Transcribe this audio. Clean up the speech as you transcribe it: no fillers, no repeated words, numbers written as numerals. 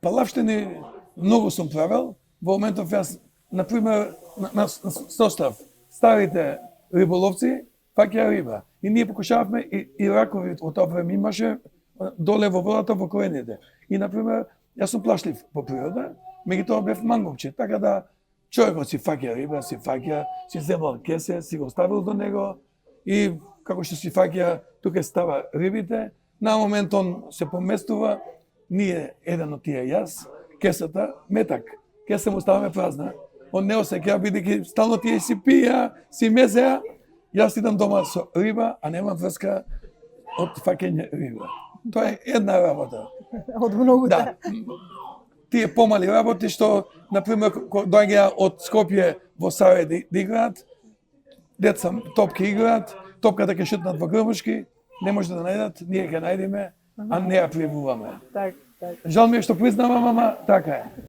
Палавштини многу сум правил. Во моментов јас, например, на состав, старите риболовци фаќаја риба. И ние покушававме и ракови од тоа време имаше доле во водата во корените. И, например, јас сум плашлив по природа, меѓутоа бев мангопче, така да човекот си фаќа риба, си земал кесе, си го ставил до него и како што си фаќа, тука става рибите, на момент он се поместува, ние, еден од тие јас, кесата, метак, кеса му ставаме празна, он не осеќа, бидејќи стално тие си пија, си мезеа, јас идам дома со риба, а немам врска од фаќање риба. Тоа е една работа. Од многуте. Да. Тие помали работи што, например, доаѓа од Скопје во Сарај да играат, деца топки играат, топката ќе шутнат во грмушки, не може да најдат, ние ќе најдеме, а не ја пријавуваме. Так. Жал ми е што признавам, ама така е.